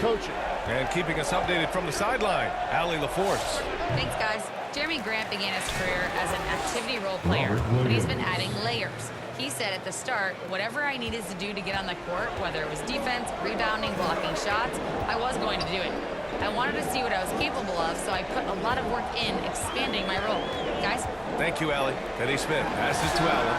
coaching. And keeping us updated from the sideline, Allie LaForce. Thanks, guys. Jeremy Grant began his career as an activity role player, but he's been adding layers. He said at the start, whatever I needed to do to get on the court, whether it was defense, rebounding, blocking shots, I was going to do it. I wanted to see what I was capable of, so I put a lot of work in expanding my role. Guys? Thank you, Allie. Finney Smith passes to Allen.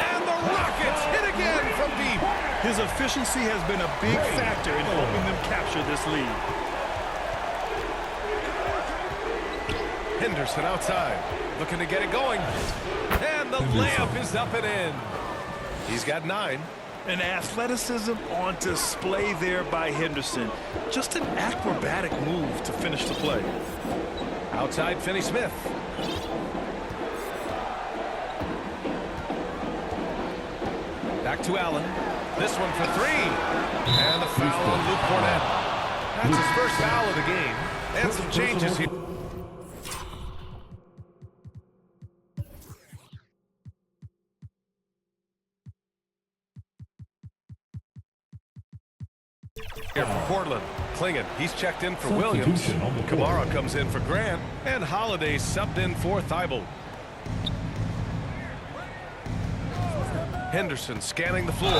And the Rockets hit again from deep. His efficiency has been a big factor in helping them capture this lead. Henderson outside, looking to get it going. And the layup is up and in. He's got 9. An athleticism on display there by Henderson. Just an acrobatic move to finish the play. Outside, Finney Smith. Back to Allen. This one for 3. And the foul on Luke Cornett. That's his first foul of the game. And some changes here. Here for Portland, Clingan, he's checked in for Williams. Kamara comes in for Grant, and Holiday subbed in for Thibault. Henderson scanning the floor.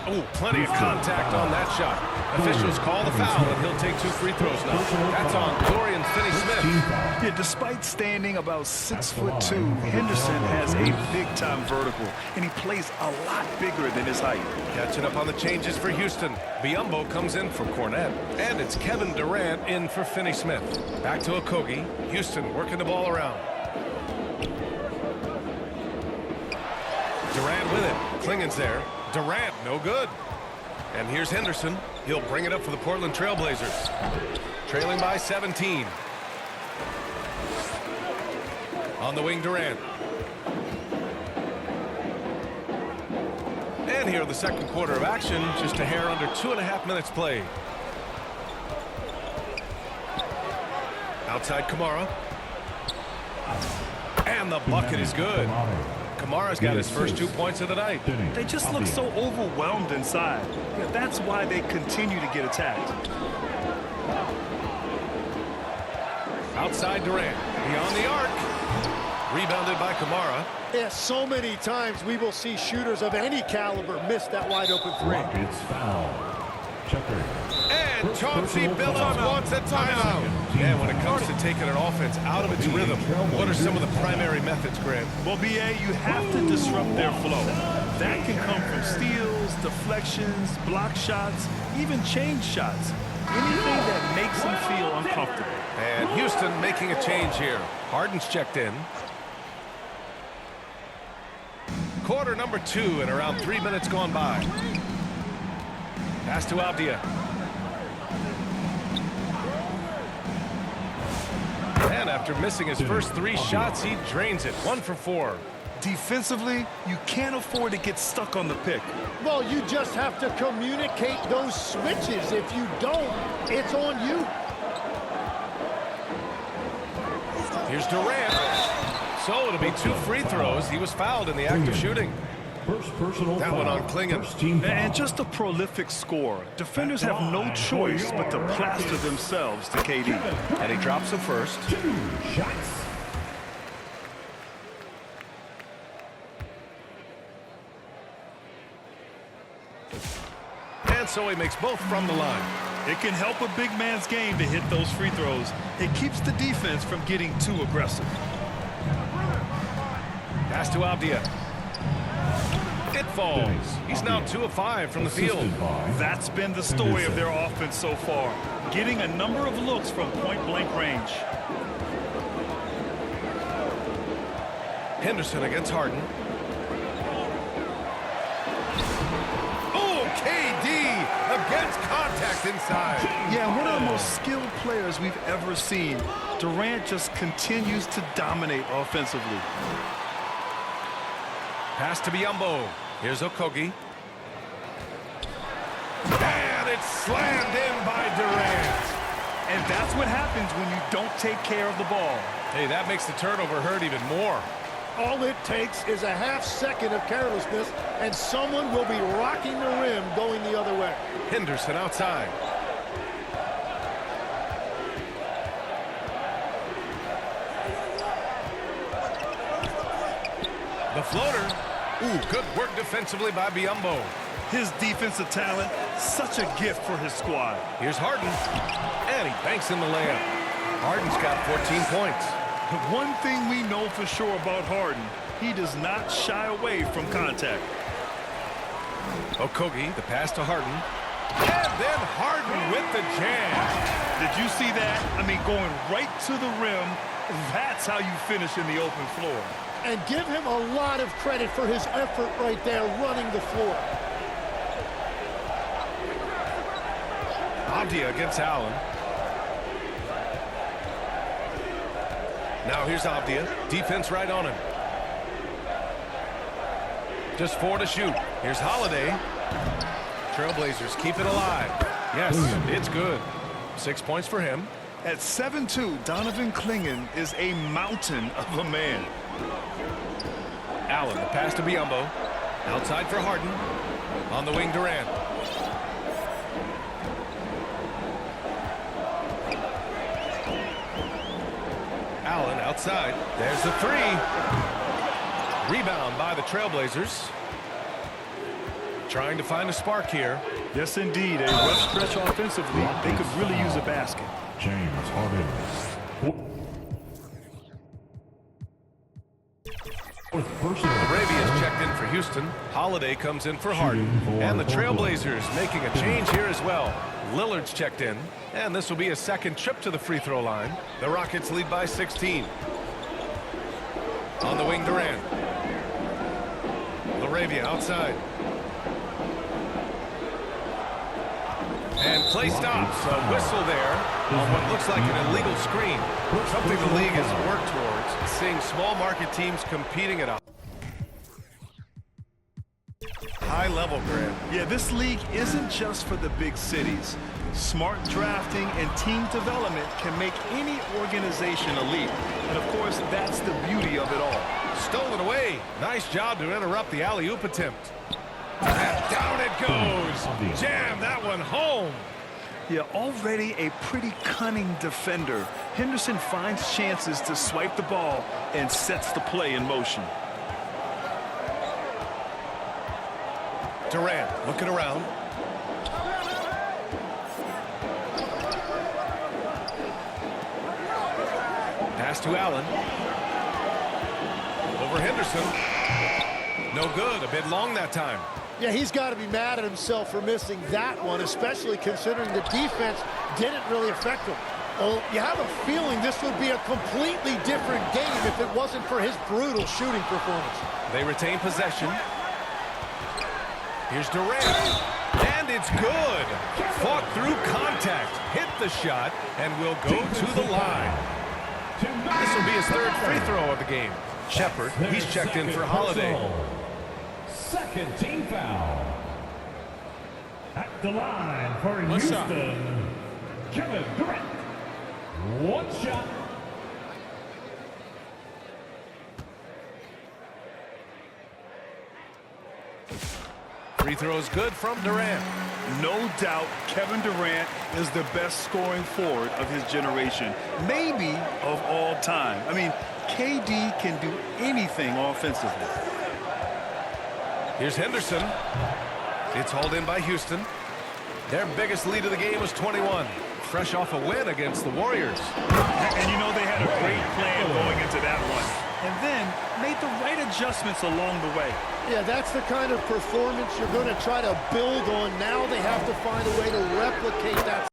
Oh, plenty of contact on that shot. Officials call the foul, and he'll take 2 free throws now. That's on Dorian Finney-Smith. Yeah, despite standing about 6'2", Henderson has a big-time vertical, and he plays a lot bigger than his height. Catching up on the changes for Houston. Biyombo comes in for Cornett, and it's Kevin Durant in for Finney-Smith. Back to Okogie. Houston working the ball around. Durant with it. Clingan's there. Durant, no good. And here's Henderson. He'll bring it up for the Portland Trailblazers. Trailing by 17. On the wing, Durant. And here the second quarter of action. Just a hair under 2.5 minutes played. Outside Kamara. And the bucket is good. Kamara's got his first 2 points of the night. They just look so overwhelmed inside. Yeah, that's why they continue to get attacked. Outside Durant. Beyond the arc. Rebounded by Kamara. Yeah, so many times we will see shooters of any caliber miss that wide open 3. Rockets foul. Checker. And Chauncey Billups wants a timeout. And when it comes to taking an offense out of its rhythm, what are some of the primary methods, Grant? Well, BA, you have to disrupt their flow. That can come from steals, deflections, block shots, even change shots. Anything that makes them feel uncomfortable. And Houston making a change here. Harden's checked in. Quarter number 2 and around 3 minutes gone by. Pass to Avdia. And after missing his first 3 shots, he drains it. 1 for 4. Defensively, you can't afford to get stuck on the pick. Well, you just have to communicate those switches. If you don't, it's on you. Here's Durant. So it'll be 2 free throws. He was fouled in the act of shooting. First personal That one on Clingan. And just a prolific scorer. Defenders have no choice but to plaster themselves to KD. And he drops the first. 2 shots. And so he makes both from the line. It can help a big man's game to hit those free throws. It keeps the defense from getting too aggressive. Pass to Avdia. It falls. He's now 2 of 5 from the field. That's been the story of their offense so far. Getting a number of looks from point-blank range. Henderson against Harden. Oh, KD against contact inside. Yeah, one of the most skilled players we've ever seen. Durant just continues to dominate offensively. Pass to Biyombo. Here's Okogie. And it's slammed in by Durant. And that's what happens when you don't take care of the ball. Hey, that makes the turnover hurt even more. All it takes is a half second of carelessness, and someone will be rocking the rim going the other way. Henderson outside. floater. Ooh, good work defensively by Biyombo. His defensive talent, such a gift for his squad. Here's Harden, and he banks in the layup. Harden's got 14 points. One thing we know for sure about Harden, he does not shy away from contact. Okogie, the pass to Harden. And then Harden with the jam. Did you see that? I mean, going right to the rim, that's how you finish in the open floor. And give him a lot of credit for his effort right there running the floor. Avdia against Allen. Now here's Avdia. Defense right on him. Just 4 to shoot. Here's Holiday. Trailblazers keep it alive. Yes, it's good. 6 points for him. At 7'2", Donovan Clingan is a mountain of a man. Allen, the pass to Biyombo. Outside for Harden. On the wing, Durant. Allen outside. There's the 3. Rebound by the Trailblazers. Trying to find a spark here. Yes, indeed. A rough stretch offensively. They could really use a basket. James Harden. Fourth personal. Arabia's checked in for Houston. Holiday comes in for Harden. And the Trailblazers making a change here as well. Lillard's checked in. And this will be a second trip to the free throw line. The Rockets lead by 16. On the wing, Durant. LaRavia outside. And play stops. A whistle there on what looks like an illegal screen. Something the league has worked towards. Seeing small market teams competing at a high level, Grant. Yeah, this league isn't just for the big cities. Smart drafting and team development can make any organization elite. And of course, that's the beauty of it all. Stolen away. Nice job to interrupt the alley-oop attempt. And down it goes. Jam that one home. Yeah, already a pretty cunning defender. Henderson finds chances to swipe the ball and sets the play in motion. Durant looking around. Pass to Allen. Over Henderson. No good. A bit long that time. Yeah, he's got to be mad at himself for missing that one, especially considering the defense didn't really affect him. Well, you have a feeling this would be a completely different game if it wasn't for his brutal shooting performance. They retain possession. Here's Durant. And it's good. Fought through contact. Hit the shot and will go to the line. This will be his third free throw of the game. Shepherd, he's checked in for Holiday. Second team foul. At the line for Houston, Kevin Durant. One shot. Free throw is good from Durant. No doubt Kevin Durant is the best scoring forward of his generation, maybe of all time. I mean, KD can do anything offensively. Here's Henderson. It's hauled in by Houston. Their biggest lead of the game was 21. Fresh off a win against the Warriors. And you know they had a great plan going into that one. And then made the right adjustments along the way. Yeah, that's the kind of performance you're going to try to build on. Now they have to find a way to replicate that.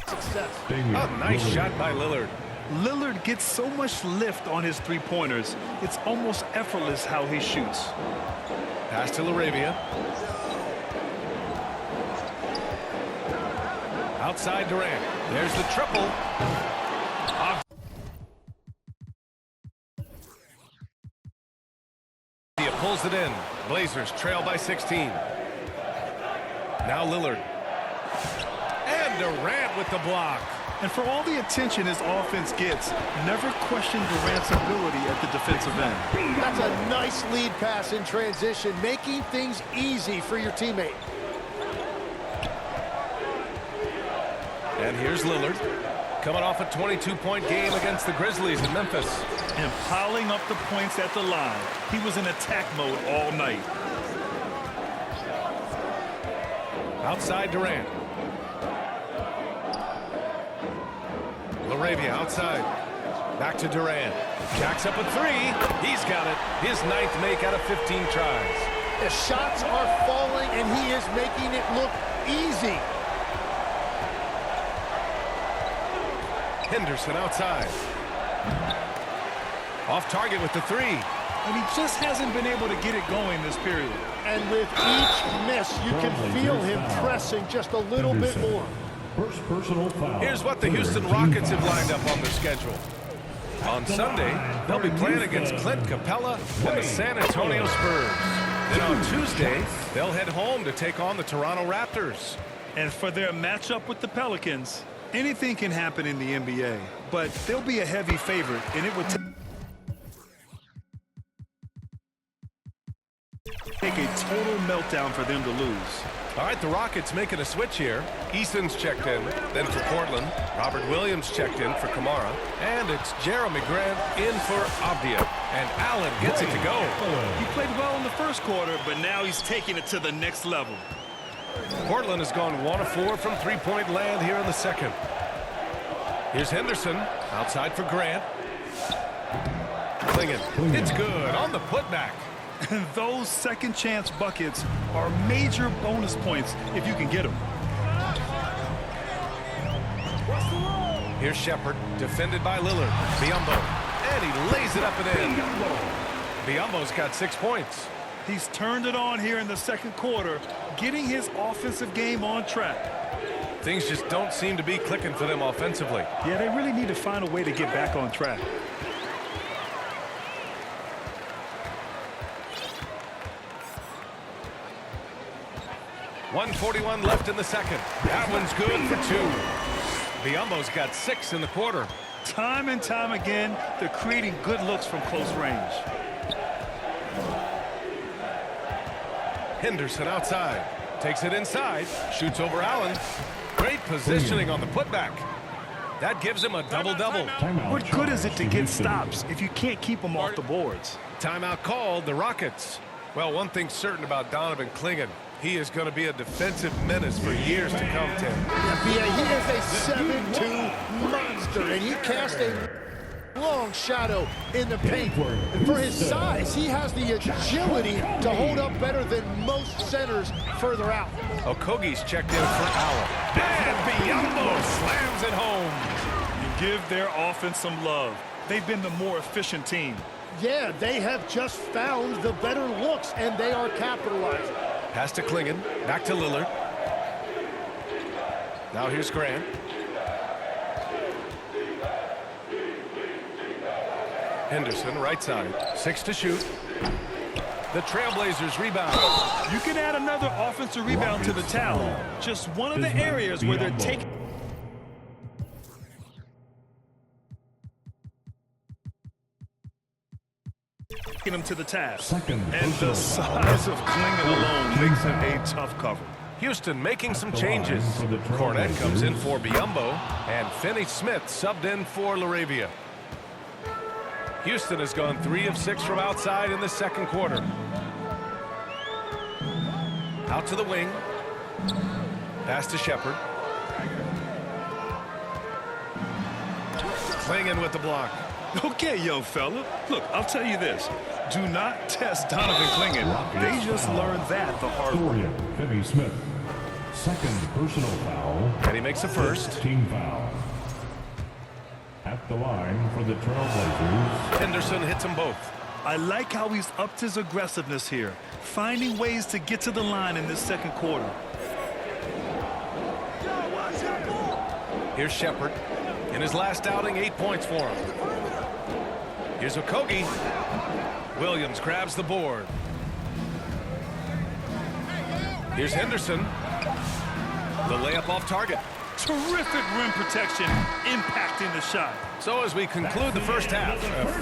Success. A nice shot by Lillard. Lillard gets so much lift on his three-pointers, it's almost effortless how he shoots. Pass to LaRavia. Outside Durant. There's the triple. He pulls it in. Blazers trail by 16. Now Lillard. And Durant with the block. And for all the attention his offense gets, never question Durant's ability at the defensive end. That's a nice lead pass in transition, making things easy for your teammate. And here's Lillard, coming off a 22-point game against the Grizzlies in Memphis. And piling up the points at the line. He was in attack mode all night. Outside Durant. LaRavia outside. Back to Durant. Jacks up a three. He's got it. His 9th make out of 15 tries. The shots are falling, and he is making it look easy. Henderson outside. Off target with the three. And he just hasn't been able to get it going this period. And with each miss, you can feel him pressing just a little bit more. First personal foul. Here's what the Houston Rockets have lined up on their schedule. On Sunday, they'll be playing against Clint Capella and the San Antonio Spurs. Then on Tuesday, they'll head home to take on the Toronto Raptors. And for their matchup with the Pelicans, anything can happen in the NBA, but they'll be a heavy favorite, and it would take a total meltdown for them to lose. All right, the Rockets making a switch here. Eason's checked in, then for Portland. Robert Williams checked in for Kamara. And it's Jeremy Grant in for Avdia. And Allen gets it to go. He played well in the first quarter, but now he's taking it to the next level. Portland has gone 1 of 4 from three-point land here in the second. Here's Henderson outside for Grant. Clingan. It's good on the putback. And those second chance buckets are major bonus points if you can get them. Here's Shepard, defended by Lillard. Biyombo, and he lays it up and in. Biyombo's got 6 points. He's turned it on here in the second quarter, getting his offensive game on track. Things just don't seem to be clicking for them offensively. Yeah, they really need to find a way to get back on track. .141 left in the second. That one's good for 2. Biyombo's got 6 in the quarter. Time and time again, they're creating good looks from close range. Henderson outside. Takes it inside. Shoots over Allen. Great positioning on the putback. That gives him a double-double. What good is it to get stops if you can't keep them off the boards? Timeout called, the Rockets. Well, one thing's certain about Donovan Clingan. He is going to be a defensive menace for years to come, Tim. Yeah, he is a 7'2" monster, and he casts a long shadow in the paint. And for his size, he has the agility to hold up better than most centers further out. Okogie's checked in for Allen. And Biyombo slams it home. You give their offense some love. They've been the more efficient team. Yeah, they have just found the better looks, and they are capitalizing. Pass to Clingan. Back to Lillard. Now here's Grant. Henderson, right side. 6 to shoot. The Trailblazers rebound. You can add another offensive rebound to the tally. Just one of the areas where they're taking him to the task. And the size of Clingan alone makes him a tough cover. Houston making some changes. Cornette comes in for Biyombo, and Finney-Smith subbed in for LaRavia. Houston has gone 3 of 6 from outside in the second quarter. Out to the wing. Pass to Shepard. Clingan with the block. Okay, young fella. Look, I'll tell you this. Do not test Donovan Clingan. They just learned that the hard way. Finney-Smith. Second personal foul. And he makes a first. Team foul. At the line for the Trailblazers. Henderson hits them both. I like how he's upped his aggressiveness here, finding ways to get to the line in this second quarter. Here's Shepard. In his last outing, 8 points for him. Here's Okogie. Williams grabs the board. Here's Henderson. The layup off target. Terrific rim protection impacting the shot. So as we conclude the first half, a fair